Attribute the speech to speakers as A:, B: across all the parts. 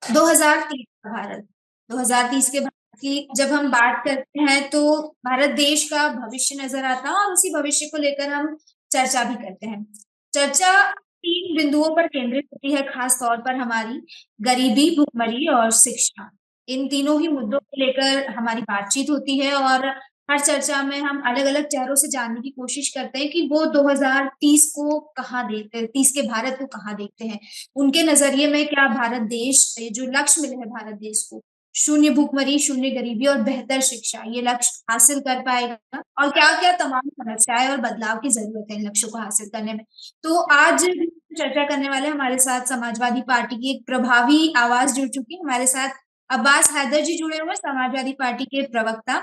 A: 2030 का भारत, 2030 के भारत की जब हम बात करते हैं तो भारत देश का भविष्य नजर आता है और उसी भविष्य को लेकर हम चर्चा भी करते हैं। चर्चा 3 बिंदुओं पर केंद्रित होती है, खास तौर पर हमारी गरीबी, भुखमरी और शिक्षा। इन तीनों ही मुद्दों को लेकर हमारी बातचीत होती है और हर चर्चा में हम अलग-अलग चेहरों से जानने की कोशिश करते हैं कि वो 2030 को कहाँ देखते हैं, 30 के भारत को कहाँ देखते हैं। उनके नजरिए में क्या भारत देश जो लक्ष्य मिले हैं भारत देश को, शून्य भूखमरी, शून्य गरीबी और बेहतर शिक्षा, ये लक्ष्य हासिल कर पाएगा और क्या क्या तमाम समस्याएं और बदलाव की जरूरत है इन लक्ष्यों को हासिल करने में। तो आज चर्चा करने वाले हमारे साथ समाजवादी पार्टी की एक प्रभावी आवाज जुड़ चुकी है। हमारे साथ अब्बास हैदर जी जुड़े हुए हैं, समाजवादी पार्टी के प्रवक्ता।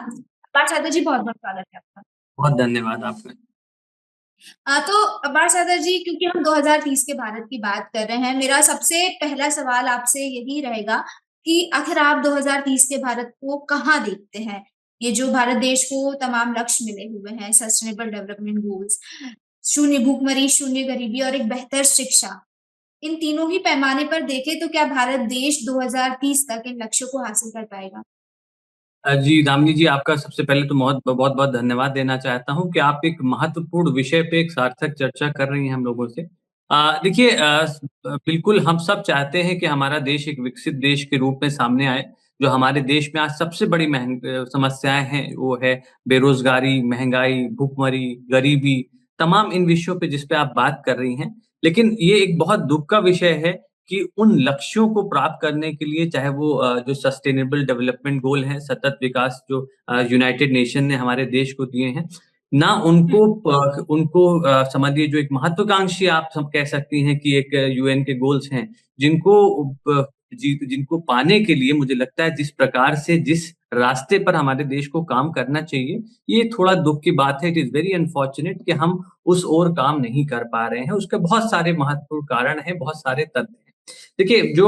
A: अब्बास हैदर जी, बहुत बहुत स्वागत है आपका।
B: बहुत धन्यवाद आपका।
A: तो अब्बास हैदर जी, क्योंकि हम 2030 के भारत की बात कर रहे हैं, मेरा सबसे पहला सवाल आपसे यही रहेगा कि आखिर आप 2030 के भारत को कहाँ देखते हैं? ये जो भारत देश को तमाम लक्ष्य मिले हुए हैं, सस्टेनेबल डेवलपमेंट गोल्स, शून्य भूखमरी, शून्य गरीबी और एक बेहतर शिक्षा, इन तीनों ही पैमाने पर देखें तो क्या भारत देश 2030 तक इन लक्ष्यों को हासिल कर पाएगा?
B: जी दामिनी जी, आपका सबसे पहले तो बहुत बहुत बहुत धन्यवाद देना चाहता हूँ कि आप एक महत्वपूर्ण विषय पे एक सार्थक चर्चा कर रही हैं हम लोगों से। देखिए, बिल्कुल हम सब चाहते हैं कि हमारा देश एक विकसित देश के रूप में सामने आए। जो हमारे देश में आज सबसे बड़ी समस्याएं हैं वो है बेरोजगारी, महंगाई, भूखमरी, गरीबी, तमाम इन विषयों पे जिस पे आप बात कर रही हैं। लेकिन ये एक बहुत दुःख का विषय है कि उन लक्ष्यों को प्राप्त करने के लिए, चाहे वो जो सस्टेनेबल डेवलपमेंट गोल हैं, सतत विकास जो यूनाइटेड नेशन ने हमारे देश को दिए हैं, ना उनको समझिए जो एक महत्वाकांक्षी आप सब कह सकती हैं कि एक यूएन के गोल्स हैं, जिनको जिनको पाने के लिए मुझे लगता है जिस प्रकार से जिस रास्ते पर हमारे देश को काम करना चाहिए, ये थोड़ा दुःख की बात है। इट इज़ वेरी अनफॉर्चुनेट कि हम उस ओर काम नहीं कर पा रहे हैं। उसके बहुत सारे महत्वपूर्ण कारण हैं, बहुत सारे तथ्य हैं। देखिए, जो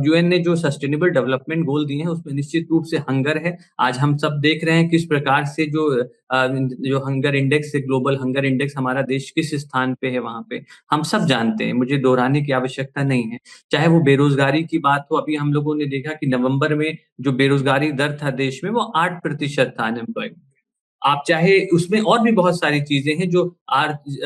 B: यूएन ने जो सस्टेनेबल डेवलपमेंट गोल दिए हैं, उसमें निश्चित रूप से हंगर है। आज हम सब देख रहे हैं किस प्रकार से जो हंगर इंडेक्स है, ग्लोबल हंगर इंडेक्स, हमारा देश किस स्थान पे है वहाँ पे। हम सब जानते हैं, मुझे दोहराने की आवश्यकता नहीं है। चाहे वो बेरोज़गारी की बात हो, अभी हम लोगों ने देखा कि नवंबर में जो बेरोज़गारी दर था देश में, वो 8% था अनएम्प्लॉयमेंट। आप चाहे उसमें और भी बहुत सारी चीज़ें हैं जो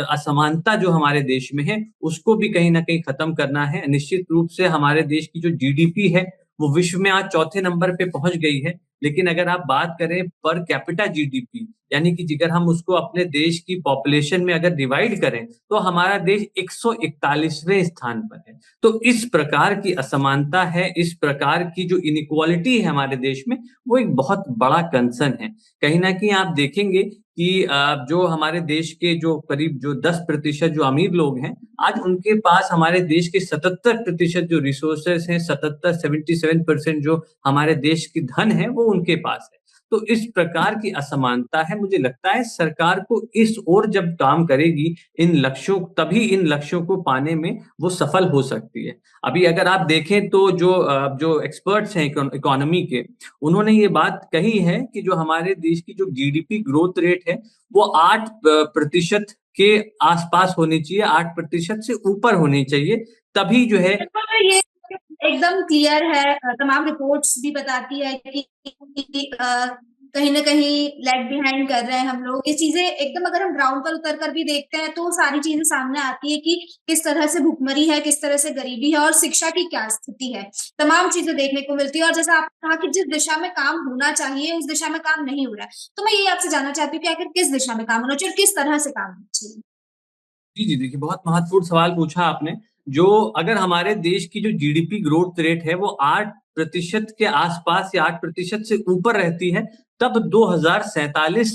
B: असमानता जो हमारे देश में है, उसको भी कहीं न कहीं खत्म करना है। निश्चित रूप से हमारे देश की जो जीडीपी है, वो विश्व में आज चौथे नंबर पे पहुँच गई है। लेकिन अगर आप बात करें पर कैपिटा जीडीपी, यानी कि अगर हम उसको अपने देश की पॉपुलेशन में अगर डिवाइड करें, तो हमारा देश 141वें स्थान पर है। तो इस प्रकार की असमानता है, इस प्रकार की जो इनइक्वालिटी है हमारे देश में, वो एक बहुत बड़ा कंसर्न है। कहीं न कहीं आप देखेंगे कि जो हमारे देश के जो करीब जो 10% जो अमीर लोग हैं, आज उनके पास हमारे देश के 77% जो रिसोर्सेज़ हैं, 77 जो हमारे देश की धन है, वो उनके पास है। तो इस प्रकार की असमानता है, मुझे लगता है सरकार को इस ओर जब काम करेगी, तभी इन लक्ष्यों को पाने में वो सफल हो सकती है। अभी अगर आप देखें तो जो एक्सपर्ट्स हैं इकोनॉमी के, उन्होंने ये बात कही है कि जो हमारे देश की जो जीडीपी ग्रोथ रेट है, वो 8% के आसपास होनी चाहिए, 8% से ऊपर होनी चाहिए, तभी जो है।
A: बिल्कुल, ये एकदम क्लियर है। तमाम रिपोर्ट्स भी बताती है कि कहीं ना कहीं लैग बिहाइंड कर रहे हैं हम लोग। ये चीजें एकदम, अगर हम ग्राउंड पर उतर कर भी देखते हैं तो सारी चीजें सामने आती है कि किस तरह से भुखमरी है, किस तरह से गरीबी है और शिक्षा की क्या स्थिति है। तमाम चीजें देखने को मिलती है और जैसा आपने कहा कि जिस दिशा में काम होना चाहिए उस दिशा में काम नहीं हो रहा है। तो मैं ये आपसे जानना चाहती हूँ कि आखिर किस दिशा में काम होना चाहिए और किस तरह से काम होना चाहिए?
B: जी, जी, देखिए, बहुत महत्वपूर्ण सवाल पूछा आपने। जो अगर हमारे देश की जो जीडीपी ग्रोथ रेट है वो 8% के आसपास या 8% से ऊपर रहती है, तब 2047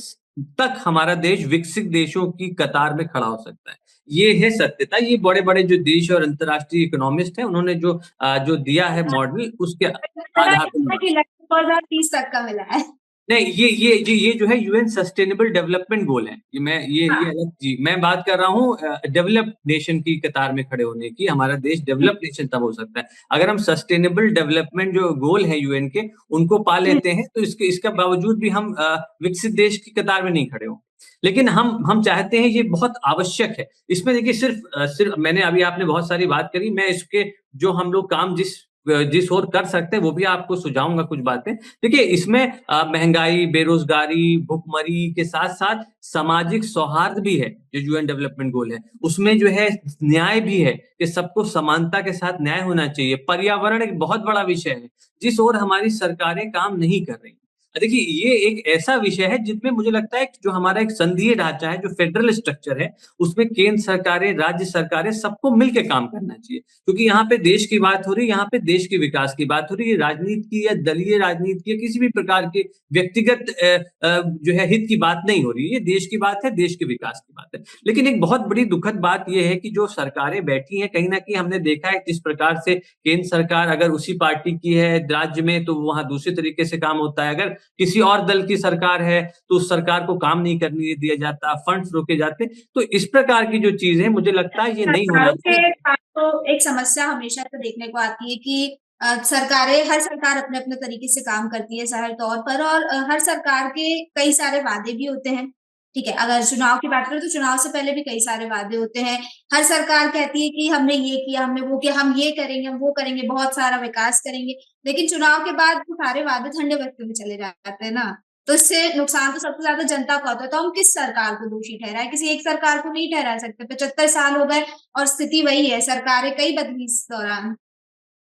B: तक हमारा देश विकसित देशों की कतार में खड़ा हो सकता है। ये है सत्यता। ये बड़े-बड़े जो देश और अंतर्राष्ट्रीय इकोनॉमिस्ट हैं, उन्होंने जो दिया है मॉडल, उसके आधार पर मैं बात।
A: कि लक्ष्य 2030 तक का मिला है।
B: नहीं, ये जो है यूएन सस्टेनेबल डेवलपमेंट गोल है। ये
A: हाँ।
B: अलग जी, मैं बात कर रहा हूँ डेवलप्ड नेशन की कतार में खड़े होने की। हमारा देश डेवलप्ड नेशन तब हो सकता है अगर हम सस्टेनेबल डेवलपमेंट जो गोल है यूएन के, उनको पा लेते हैं, तो इसके बावजूद भी हम विकसित देश की कतार में नहीं खड़े हों। लेकिन हम चाहते हैं, ये बहुत आवश्यक है। इसमें देखिए, सिर्फ मैंने अभी आपने बहुत सारी बात करी, मैं इसके जो हम लोग काम जिस जिस ओर कर सकते हैं वो भी आपको सुझाऊँगा कुछ बातें। देखिए इसमें महँगाई, बेरोज़गारी, भुखमरी के साथ-साथ सामाजिक सौहार्द भी है, जो यूएन डेवलपमेंट गोल है। उसमें जो है न्याय भी है, कि सबको समानता के साथ न्याय होना चाहिए। पर्यावरण एक बहुत बड़ा विषय है, जिस ओर हमारी सरकारें काम नहीं कर रही। देखिए ये एक ऐसा विषय है जिसमें मुझे लगता है कि जो हमारा एक संघीय ढाँचा है, जो फेडरल स्ट्रक्चर है, उसमें केंद्र सरकारें, राज्य सरकारें सबको मिल के काम करना चाहिए। क्योंकि यहाँ पे देश की बात हो रही है, यहाँ पे देश के विकास की बात हो रही है, राजनीति की या दलीय राजनीति की या किसी भी प्रकार के व्यक्तिगत जो है हित की बात नहीं हो रही है, ये देश की बात है, देश के विकास की बात है। लेकिन एक बहुत बड़ी दुखद बात ये है कि जो सरकारें बैठी हैं, कहीं न कहीं हमने देखा है जिस प्रकार से केंद्र सरकार अगर उसी पार्टी की है राज्य में, तो वहाँ दूसरे तरीके से काम होता है। अगर किसी और दल की सरकार है, तो उस सरकार को काम नहीं करने दिया जाता, फंड्स रोके जाते। तो इस प्रकार की जो चीज़ है, मुझे लगता है ये नहीं होना
A: सरकारों के
B: चाहिए।
A: साथ तो एक समस्या हमेशा से देखने को आती है कि हर सरकार अपने-अपने तरीके से काम करती है ज़ाहिर तौर पर और हर सरकार के कई सारे वादे भी होते हैं, ठीक है? अगर चुनाव की बात करें तो चुनाव से पहले भी कई सारे वादे होते हैं। हर सरकार कहती है कि हमने ये किया, हमने वो किया, हम ये करेंगे, हम वो करेंगे, बहुत सारा विकास करेंगे। लेकिन चुनाव के बाद वो सारे वादे ठंडे बस्ते में चले जाते हैं ना। तो इससे नुकसान तो सबसे ज़्यादा जनता को होता है, तो हम किस सरकार को दोषी ठहराएँ? किसी एक सरकार को नहीं ठहरा सकते, 75 साल हो गए और स्थिति वही है, सरकारें कई बदली इस दौरान।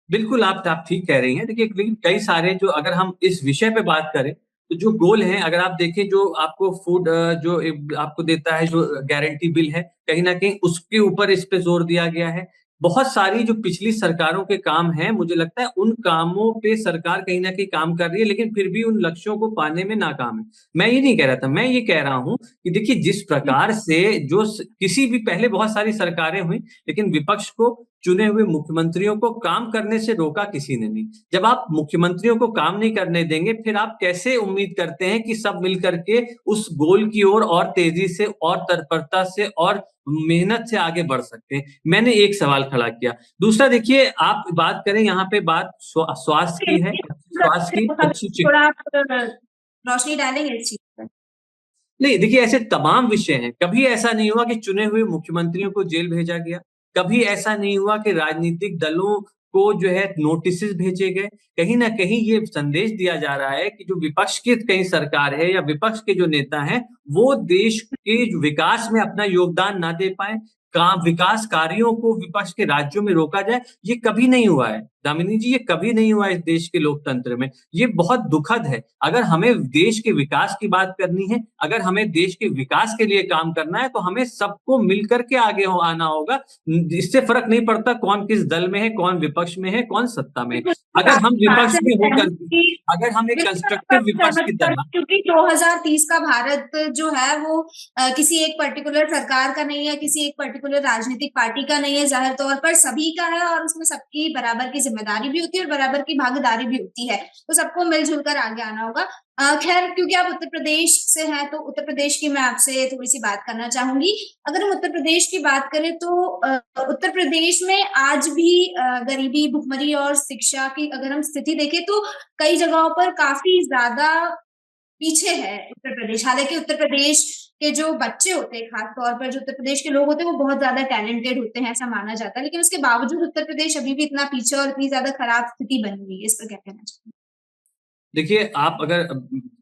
B: बिल्कुल, आप ठीक कह रही हैं। देखिए, लेकिन कई सारे जो अगर हम इस विषय पे बात करें, तो जो गोल हैं, अगर आप देखें जो आपको फूड जो एक आपको देता है जो गारंटी बिल है, कहीं न कहीं उसके ऊपर इस पे ज़ोर दिया गया है। बहुत सारी जो पिछली सरकारों के काम हैं, मुझे लगता है उन कामों पे सरकार कहीं न कहीं काम कर रही है, लेकिन फिर भी उन लक्ष्यों को पाने में नाकाम है। मैं ये नहीं कह रहा था, मैं ये कह रहा हूँ कि देखिए जिस प्रकार से जो स किसी भी पहले बहुत सारी सरकारें हुई, लेकिन विपक्ष को चुने हुए मुख्यमंत्रियों को काम करने से रोका किसी ने नहीं। जब आप मुख्यमंत्रियों को काम नहीं करने देंगे, फिर आप कैसे उम्मीद करते हैं कि सब मिल कर के उस गोल की ओर और तेज़ी से और तत्परता से और मेहनत से आगे बढ़ सकते हैं? मैंने एक सवाल खड़ा किया। दूसरा देखिए, आप बात करें यहाँ पे बात स्वास्थ्य की है, स्वास्थ्य की अच्छी
A: थोड़ा आप रोशनी डालेंगे इस चीज़ पे?
B: नहीं, देखिए ऐसे तमाम विषय हैं। कभी ऐसा नहीं हुआ कि चुने हुए मुख्यमंत्रियों को जेल भेजा गया। कभी ऐसा नहीं हुआ कि राजनीतिक दलों को जो है नोटिसेस भेजे गए। कहीं न कहीं ये संदेश दिया जा रहा है कि जो विपक्ष की कहीं सरकार है या विपक्ष के जो नेता हैं, वो देश के विकास में अपना योगदान ना दे पाएँ। काम विकास कार्यों को विपक्ष के राज्यों में रोका जाए, ये कभी नहीं हुआ है। दामिनी जी, ये कभी नहीं हुआ है इस देश के लोकतंत्र में। ये बहुत दुखद है। अगर हमें देश के विकास की बात करनी है, अगर हमें देश के विकास के लिए काम करना है, तो हमें सबको मिल कर के आगे आना होगा। इससे फ़र्क नहीं पड़ता कौन किस दल में है, कौन विपक्ष में है, कौन सत्ता में है।
A: बिल्कुल,
B: अगर हम
A: बात
B: विपक्ष
A: से
B: में
A: मैं
B: होकर
A: सहमत
B: के
A: कि
B: अगर हम एक
A: बिल्कुल, मैं
B: कंस्ट्रक्टिव
A: आपसे
B: विपक्ष
A: सहमत
B: की तरह
A: क्योंकि 2030 का भारत जो है वो किसी एक पर्टिकुलर सरकार का नहीं है, किसी एक पर्टिकुलर राजनीतिक पार्टी का नहीं है, ज़ाहिर तौर पर सभी का है और उसमें सबकी बराबर की ज़िम्मेदारी भी होती है और बराबर की भागीदारी भी होती है। तो सबको मिल-जुल कर आगे आना होगा। ख़ैर क्योंकि आप उत्तर प्रदेश से हैं, तो उत्तर प्रदेश की मैं आपसे थोड़ी-सी बात करना चाहूँगी। अगर हम उत्तर प्रदेश की बात करें तो उत्तर प्रदेश में आज भी गरीबी, भुखमरी और शिक्षा की अगर हम स्थिति देखें तो कई जगहों पर काफ़ी ज़्यादा पीछे है उत्तर प्रदेश। हालाँकि उत्तर प्रदेश के जो बच्चे होते हैं, ख़ास तौर पर जो उत्तर प्रदेश के लोग होते हैं, वो बहुत ज़्यादा टैलेंटेड होते हैं, ऐसा माना जाता है। लेकिन उसके बावजूद उत्तर प्रदेश अभी भी इतना पीछे और इतनी ज़्यादा खराब स्थिति बनी हुई है। इस पर क्या कहना चाहेंगे?
B: देखिए, आप अगर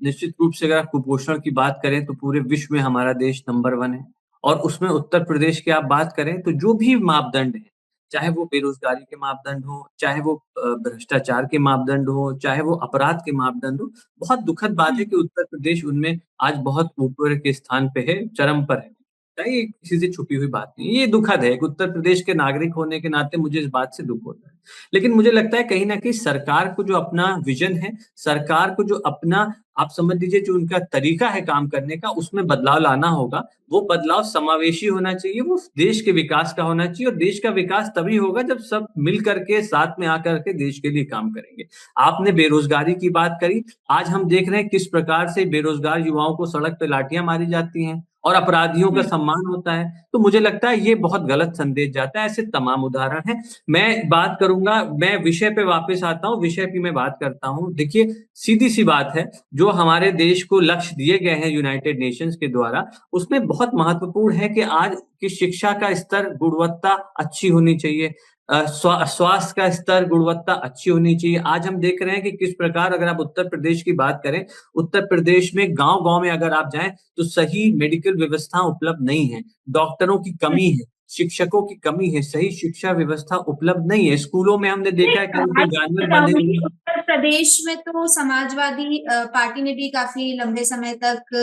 B: निश्चित रूप से अगर आप कुपोषण की बात करें, तो पूरे विश्व में हमारा देश नंबर 1 है और उसमें उत्तर प्रदेश की आप बात करें, तो जो भी मापदंड हैं, चाहे वो बेरोज़गारी के मापदंड हों, चाहे वो भ्रष्टाचार के मापदंड हों, चाहे वो अपराध के मापदंड हों, बहुत दुखद बात है कि उत्तर प्रदेश उनमें आज बहुत ऊपर के स्थान पे है, चरम पर है। ये किसी से छुपी हुई बात नहीं है, ये दुखद है कि उत्तर प्रदेश के नागरिक होने के नाते मुझे इस बात से दुःख होता है। लेकिन मुझे लगता है कहीं न कहीं सरकार को जो अपना विज़न है, सरकार को जो अपना आप समझ लीजिए जो उनका तरीका है काम करने का, उसमें बदलाव लाना होगा। वो बदलाव समावेशी होना चाहिए, वो देश के विकास का होना चाहिए और देश का विकास तभी होगा जब सब मिल कर के साथ में आकर के देश के लिए काम करेंगे। आपने बेरोज़गारी की बात करी, आज हम देख रहे हैं किस प्रकार से बेरोज़गार युवाओं को सड़क पे लाठियाँ मारी जाती हैं और अपराधियों का
A: हुँ।
B: सम्मान होता है। तो मुझे लगता है ये बहुत गलत संदेश जाता है, ऐसे तमाम उदाहरण हैं। मैं बात करूँगा, मैं विषय पे वापस आता हूँ, विषय की मैं बात करता हूँ। देखिए, सीधी-सी बात है, जो हमारे देश को लक्ष्य दिए गए हैं यूनाइटेड नेशंस के द्वारा, उसमें बहुत महत्वपूर्ण है कि आज की शिक्षा का स्तर, गुणवत्ता अच्छी होनी चाहिए। स्वास्थ्य का स्तर, गुणवत्ता अच्छी होनी चाहिए। आज हम देख रहे हैं कि किस प्रकार अगर आप उत्तर प्रदेश की बात करें, उत्तर प्रदेश में गाँव-गाँव में अगर आप जाएँ, तो सही मेडिकल व्यवस्था उपलब्ध नहीं है। डॉक्टरों की
A: हम्म।
B: कमी है, शिक्षकों की कमी है, सही शिक्षा व्यवस्था उपलब्ध नहीं है। स्कूलों में हमने
A: नहीं,
B: देखा है कहीं-कहीं
A: मैं
B: जानवर बंधे
A: बताऊंगी,
B: हुए हैं।
A: उत्तर प्रदेश में तो समाजवादी पार्टी ने भी काफी लंबे समय तक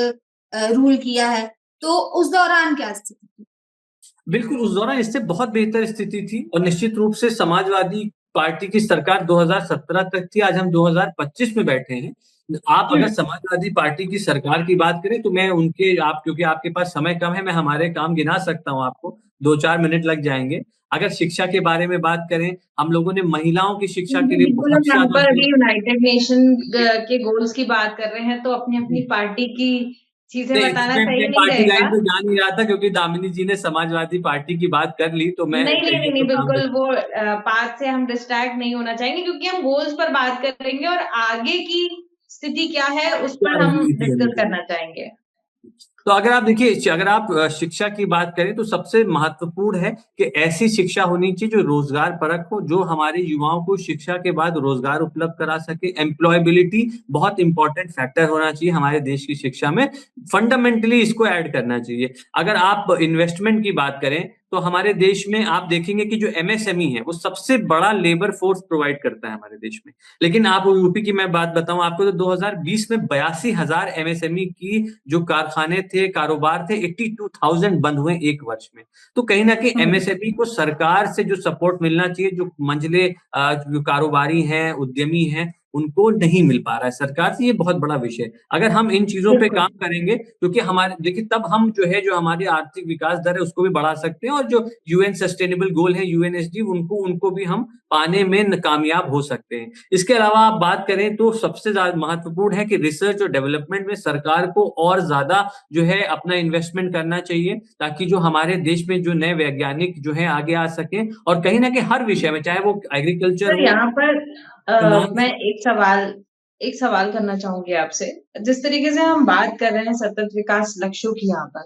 A: रूल किया है, तो उस दौरान क्या स्थिति थी?
B: बिल्कुल, उस दौरान इससे बहुत बेहतर स्थिति थी और निश्चित रूप से समाजवादी पार्टी की सरकार 2017 तक थी, आज हम 2025 में बैठे हैं। आप अगर
A: हम्म।
B: समाजवादी पार्टी की सरकार की बात करें तो मैं उनके आप क्योंकि आपके पास समय कम है, मैं हमारे काम गिना सकता हूँ आपको, 2-4 मिनट लग जाएँगे। अगर शिक्षा के बारे में बात करें, हम लोगों ने महिलाओं की शिक्षा के लिए
C: बिल्कुल, हम
B: बहुत
C: यहाँ
B: ज़्यादा
C: पर
B: जोर
C: अभी यूनाइटेड नेशन के गोल्स की बात कर रहे हैं, तो अपनी-अपनी
B: जी।
C: पार्टी की चीज़ें
B: नहीं,
C: बताना
B: मैं
C: सही नहीं
B: पार्टी लाइन
C: रहेगा।
B: पे जा नहीं रहा था क्योंकि दामिनी जी ने समाजवादी पार्टी की बात कर ली, तो मैं
C: नहीं, नहीं, नहीं,
B: कहिए
C: नहीं,
B: तो काम
C: बिल्कुल
B: बचा।
C: वो पाथ से हम डिस्ट्रैक्ट नहीं होना चाहेंगे क्योंकि हम गोल्स पर बात करेंगे और आगे की स्थिति क्या है, उस
B: क्या
C: पर हम
B: रणनीति होनी
C: डिस्कस
B: चाहिए?
C: करना चाहेंगे।
B: तो अगर आप देखिए अगर आप शिक्षा की बात करें तो सबसे महत्वपूर्ण है कि ऐसी शिक्षा होनी चाहिए जो रोजगार परक हो, जो हमारे युवाओं को शिक्षा के बाद रोजगार उपलब्ध करा सके। एम्प्लॉयबिलिटी बहुत इंपॉर्टेंट फैक्टर होना चाहिए हमारे देश की शिक्षा में। फंडामेंटली इसको ऐड करना चाहिए। अगर आप इन्वेस्टमेंट की बात करें तो हमारे देश में आप देखेंगे कि जो एमएसएमई है वो सबसे बड़ा लेबर फोर्स प्रोवाइड करता है हमारे देश में। लेकिन आप यूपी की मैं बात बताऊं आपको तो 2020 में 82,000 एमएसएमई की जो कारखाने थे, कारोबार थे, 82,000 बंद हुए एक वर्ष में। तो कहीं न कहीं
C: हुँ,
B: एमएसएमई को सरकार से जो सपोर्ट मिलना चाहिए, जो मंझले जो कारोबारी हैं, उद्यमी हैं, उनको नहीं मिल पा रहा है सरकार से, ये बहुत बड़ा विषय है। अगर हम इन चीज़ों पे
C: बिल्कुल।
B: काम करेंगे क्योंकि हमारे देखिए तब हम जो है, जो हमारी आर्थिक विकास दर है, उसको भी बढ़ा सकते हैं और जो यूएन सस्टेनेबल गोल है, यूएनएसडी, उनको उनको भी हम पाने में कामयाब हो सकते हैं। इसके अलावा आप बात करें तो सबसे ज़्यादा महत्वपूर्ण है कि रिसर्च और डेवलपमेंट में सरकार को और ज़्यादा जो है अपना इन्वेस्टमेंट करना चाहिए ताकि जो हमारे देश में जो नए वैज्ञानिक जो हैं आगे आ सकें और कहीं न कहीं हर विषय में चाहे वो एग्रीकल्चर
C: सर
B: हो,
C: यहाँ पर मैं
B: इकोनॉमी।
C: एक सवाल करना चाहूँगी आपसे। जिस तरीके से हम बात कर रहे हैं सतत विकास लक्ष्यों की यहाँ पर,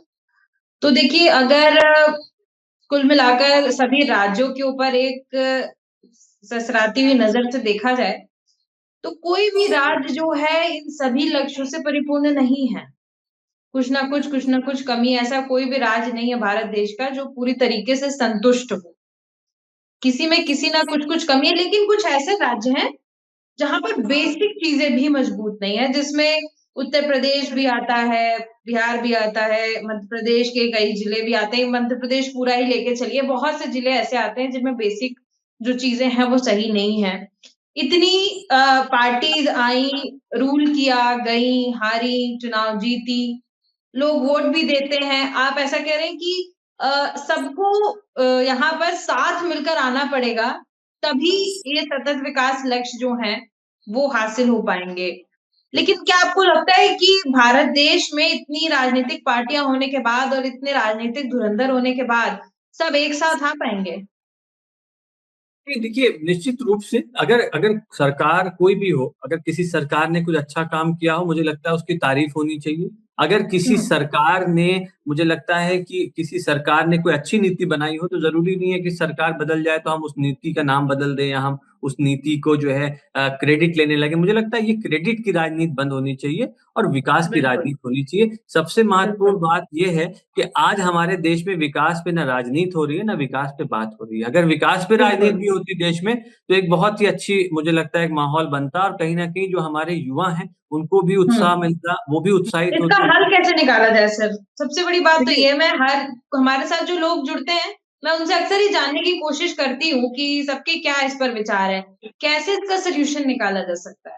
C: तो देखिए अगर कुल मिलाकर सभी राज्यों के ऊपर एक ससराती हुई नज़र से देखा जाए, तो कोई भी राज्य जो है इन सभी लक्ष्यों से परिपूर्ण नहीं है। कुछ ना कुछ कमी ऐसा कोई भी राज्य नहीं है भारत देश का जो पूरी तरीके से संतुष्ट हो। किसी में किसी ना कुछ कमी है, लेकिन कुछ ऐसे राज्य हैं जहाँ पर बेसिक चीज़ें भी मजबूत नहीं है, जिसमें उत्तर प्रदेश भी आता है, बिहार भी आता है, मध्य प्रदेश के कई जिले भी आते हैं, मध्य प्रदेश पूरा ही लेके चलिए, बहुत से जिले ऐसे आते हैं जिनमें बेसिक जो चीज़ें हैं वो सही नहीं है। इतनी पार्टीज़ आई, रूल किया, गईं, हारी, चुनाव जीती, लोग वोट भी देते हैं। आप ऐसा कह रहे हैं कि सबको यहाँ पर साथ मिलकर आना पड़ेगा, तभी ये सतत विकास लक्ष्य जो हैं, वो हासिल हो पाएँगे। लेकिन क्या आपको लगता है कि भारत देश में इतनी राजनीतिक पार्टियाँ होने के बाद और इतने राजनीतिक धुरंधर होने के बाद, सब एक साथ आ पाएँगे?
B: नहीं, देखिए निश्चित रूप से अगर अगर सरकार कोई भी हो, अगर किसी सरकार ने कुछ अच्छा काम किया हो, मुझे लगता है उसकी तारीफ होनी चाहिए। अगर किसी
C: हुँ,
B: सरकार ने मुझे लगता है कि किसी सरकार ने कोई अच्छी नीति बनाई हो, तो ज़रूरी नहीं है कि सरकार बदल जाए तो हम उस नीति का नाम बदल दें या हम उस नीति को जो है क्रेडिट लेने लगे। मुझे लगता है ये क्रेडिट की राजनीति बंद होनी चाहिए और विकास की
C: बिल्कुल,
B: राजनीति होनी चाहिए। सबसे
C: बिल्कुल।
B: महत्वपूर्ण बात ये है कि आज हमारे देश में विकास पे ना राजनीति हो रही है, ना विकास पे बात हो रही है। अगर विकास पे राजनीति
C: बिल्कुल।
B: भी होती देश में, तो एक बहुत ही अच्छी मुझे लगता है एक माहौल बनता और कहीं न कहीं जो हमारे युवा हैं, उनको भी
C: हुँ।
B: उत्साह मिलता, वो भी उत्साहित
C: इसका
B: होते।
C: हल कैसे निकाला जाए सर? सबसे बड़ी बात तो
B: देखिए
C: ये है मैं हर हमारे साथ जो लोग जुड़ते हैं, मैं उनसे अक्सर ये जानने की कोशिश करती हूँ कि सबके क्या इस पर विचार हैं। कैसे इसका सॉल्यूशन निकाला जा सकता है?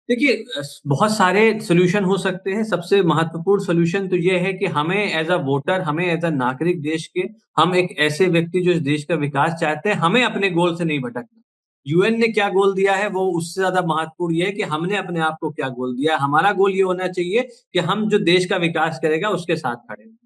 B: देखिए बहुत सारे सॉल्यूशन हो सकते हैं। सबसे महत्वपूर्ण सॉल्यूशन तो ये है कि हमें एज़ अ वोटर, हमें एज़ अ नागरिक देश के, हम एक ऐसे व्यक्ति जो इस देश का विकास चाहते हैं, हमें अपने गोल से नहीं भटकना। यूएन ने क्या गोल दिया है, वो उससे ज़्यादा महत्वपूर्ण ये है कि हमने अपने आप को क्या गोल दिया है। हमारा गोल ये होना चाहिए कि हम जो देश का विकास करेगा, उसके साथ खड़े हों।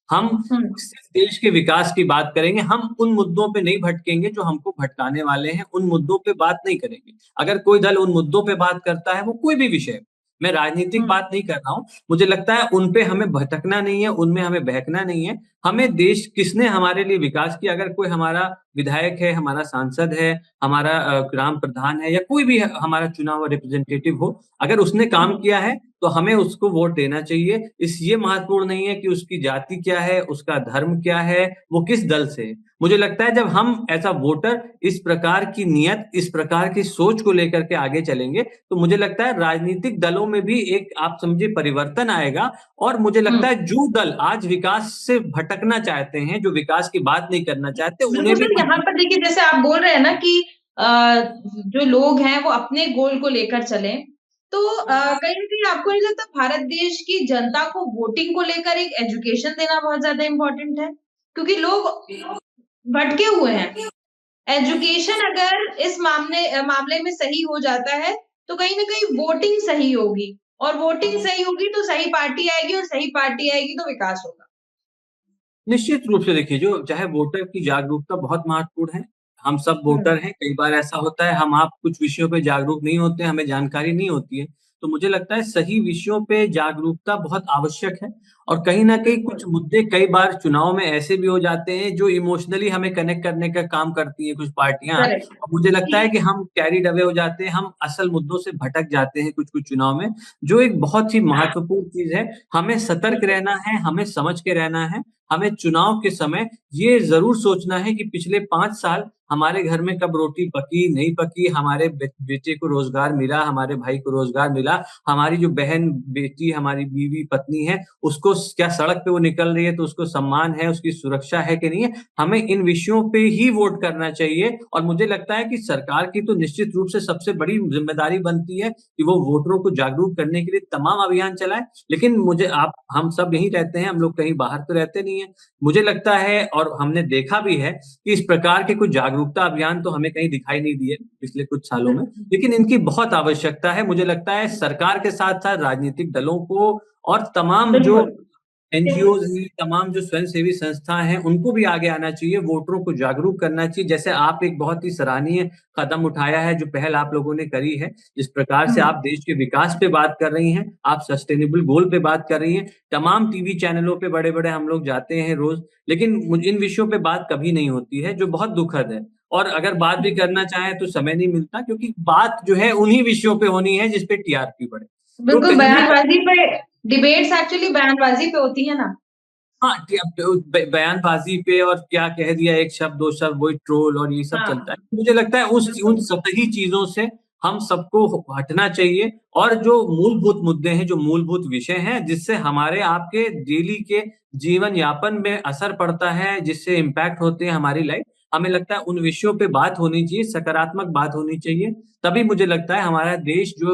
B: हम
C: हुँ,
B: सिर्फ देश के विकास की बात करेंगे, हम उन मुद्दों पे नहीं भटकेंगे जो हमको भटकाने वाले हैं, उन मुद्दों पे बात नहीं करेंगे। अगर कोई दल उन मुद्दों पे बात करता है, वो कोई भी विषय, मैं राजनीतिक बात नहीं कर रहा हूँ। मुझे लगता है उन पे हमें भटकना नहीं है, उनमें हमें बहकना नहीं है। हमें देश किसने हमारे लिए विकास किया, अगर कोई हमारा विधायक है, हमारा सांसद है, हमारा ग्राम प्रधान है या कोई भी हमारा चुना हुआ रिप्रेजेंटेटिव हो, अगर उसने काम किया है तो हमें उसको वोट देना चाहिए। ये महत्वपूर्ण नहीं है कि उसकी जाति क्या है, उसका धर्म क्या है, वो किस दल से है। मुझे लगता है जब हम एज़ अ वोटर इस प्रकार की नियत, इस प्रकार की सोच को लेकर के आगे चलेंगे, तो मुझे लगता है राजनीतिक दलों में भी एक आप समझिए परिवर्तन आएगा। और मुझे लगता है जो दल आज विकास से भटकना चाहते हैं, जो विकास की बात नहीं करना चाहते,
C: बिल्कुल
B: उन्हें भी
C: सर, यहाँ पर देखिए जैसे आप बोल रहे हैं ना कि जो लोग हैं वो अपने गोल को लेकर चलें, तो कहीं न कहीं आपको नहीं लगता भारत देश की जनता को वोटिंग को लेकर एक एजुकेशन देना बहुत ज़्यादा इम्पोर्टेंट है? क्योंकि लोग भटके हुए हैं। एजुकेशन अगर इस मामले में सही हो जाता है, तो कहीं न कहीं वोटिंग सही होगी और वोटिंग सही होगी तो सही पार्टी आएगी और सही पार्टी आएगी तो विकास होगा।
B: निश्चित रूप से देखिए, जो चाहे वोटर की जागरूकता बहुत महत्वपूर्ण है। हम सब
C: हुँ,
B: वोटर हैं, कई बार ऐसा होता है हम आप कुछ विषयों पे जागरूक नहीं होते, हमें जानकारी नहीं होती है। तो मुझे लगता है सही विषयों पे जागरूकता बहुत आवश्यक है। और कहीं न कहीं
C: बिल्कुल,
B: कुछ मुद्दे कई बार चुनाव में ऐसे भी हो जाते हैं जो इमोशनली हमें कनेक्ट करने का काम करती हैं कुछ पार्टियाँ।
C: करेक्ट।
B: और मुझे लगता है कि हम कैरिड अवे हो जाते हैं, हम असल मुद्दों से भटक जाते हैं कुछ-कुछ चुनाव में, जो एक बहुत ही महत्वपूर्ण चीज़ है। हमें सतर्क रहना है, हमें समझ के रहना है। हमें चुनाव के समय ये ज़रूर सोचना है कि पिछले 5 साल हमारे घर में कब रोटी पकी, नहीं पकी, हमारे बेटे को रोज़गार मिला, हमारे भाई को रोज़गार मिला, हमारी जो बहन, बेटी, हमारी बीवी, पत्नी है, उसको क्या सड़क पे वो निकल रही है तो उसको सम्मान है, उसकी सुरक्षा है कि नहीं है? हमें इन विषयों पे ही वोट करना चाहिए। और मुझे लगता है कि सरकार की तो निश्चित रूप से सबसे बड़ी ज़िम्मेदारी बनती है कि वो वोटरों को जागरूक करने के लिए तमाम अभियान चलाए। लेकिन मुझे आप हम सब यहीं रहते हैं, हम लोग कहीं बाहर तो रहते नहीं हैं। मुझे लगता है और हमने देखा भी है कि इस प्रकार के कुछ जागरूकता अभियान तो हमें कहीं दिखाई नहीं दिए पिछले कुछ सालों में,
C: बिल्कुल,
B: लेकिन इनकी बहुत आवश्यकता है। मुझे लगता है सरकार के साथ-साथ राजनीतिक दलों को और तमाम जो
C: बिल्कुल।
B: एनजीओज़ हैं, तमाम जो स्वयंसेवी संस्थाएँ हैं, उनको भी आगे आना चाहिए, वोटरों को जागरूक करना चाहिए। जैसे आप एक बहुत ही सराहनीय कदम उठाया है, जो पहल आप लोगों ने करी है। जिस प्रकार से
C: हुँ,
B: आप देश के विकास पे बात कर रही हैं, आप सस्टेनेबल गोल पे बात कर रही हैं। तमाम टीवी चैनलों पे बड़े-बड़े हम लोग जाते हैं रोज़, लेकिन इन विषयों पे बात कभी नहीं होती है, जो बहुत दुखद है। और अगर बात भी करना चाहें तो समय नहीं मिलता, क्योंकि बात जो है उन्हीं विषयों पे होनी है जिस पे टीआरपी बढ़े। तो
C: बिल्कुल
B: कहीं न
C: बयानबाज़ी पे डिबेट्स एक्चुअली बयानबाज़ी पे होती है ना।
B: हाँ, कि अब तो बयानबाज़ी पे और क्या कह दिया एक शब्द, 2 शब्द, वही ट्रोल और ये सब चलता
C: हाँ,
B: है। मुझे लगता है उस उन
C: बिल्कुल,
B: सतही चीज़ों से हम सबको हटना चाहिए। और जो मूलभूत मुद्दे हैं, जो मूलभूत विषय हैं, जिससे हमारे आपके डेली के जीवन यापन में असर पड़ता है, जिससे इम्पैक्ट होते हैं हमारी लाइफ़, हमें लगता है उन विषयों पे बात होनी चाहिए, सकारात्मक बात होनी चाहिए। तभी मुझे लगता है हमारा देश जो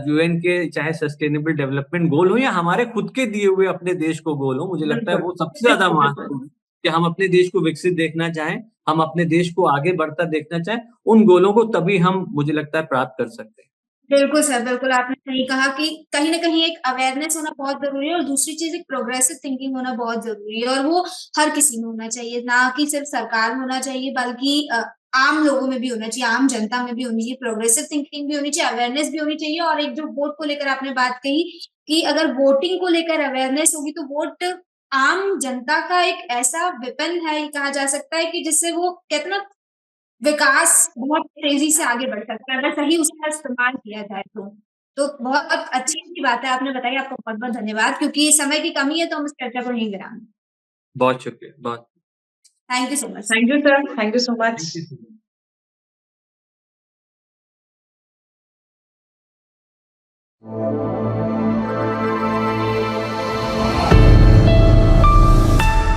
B: यूएन के चाहे सस्टेनेबल डेवलपमेंट गोल हो या हमारे खुद के दिए हुए अपने देश को गोल हो, मुझे लगता है
C: बिल्कुल,
B: वो सबसे ज़्यादा
C: बिल्कुल, बिल्कुल।
B: महत्वपूर्ण है कि हम अपने देश को विकसित देखना चाहें, हम अपने देश को आगे बढ़ता देखना चाहें, उन गोलों को तभी हम मुझे लगता है प्राप्त कर सकते हैं।
A: बिल्कुल सर, बिल्कुल आपने सही कहा कि कहीं न कहीं एक अवेयरनेस होना बहुत ज़रूरी है और दूसरी चीज़ एक प्रोग्रेसिव थिंकिंग होना बहुत ज़रूरी है और वो हर किसी में होना चाहिए, ना कि सिर्फ़ सरकार में होना चाहिए बल्कि आम लोगों में भी होना चाहिए, आम जनता में भी होनी चाहिए, प्रोग्रेसिव थिंकिंग भी होनी चाहिए, अवेयरनेस भी होनी चाहिए और एक जो वोट को लेकर आपने बात कही कि अगर वोटिंग को लेकर अवेयरनेस होगी तो वोट आम जनता का एक ऐसा वेपन है, ये कहा जा सकता है कि जिससे वो कहते हैं ना विकास बहुत तेज़ी से आगे बढ़ सकता है, अगर सही उसका इस्तेमाल किया जाए तो। तो बहुत अच्छी-अच्छी बातें आपने बताई, आपका बहुत-बहुत धन्यवाद क्योंकि समय की कमी है तो हम इस चर्चा को यहीं विराम दें।
B: बहुत शुक्रिया, बहुत
A: thank you so much.
C: Thank you sir, thank you so much.
B: Thank you so much.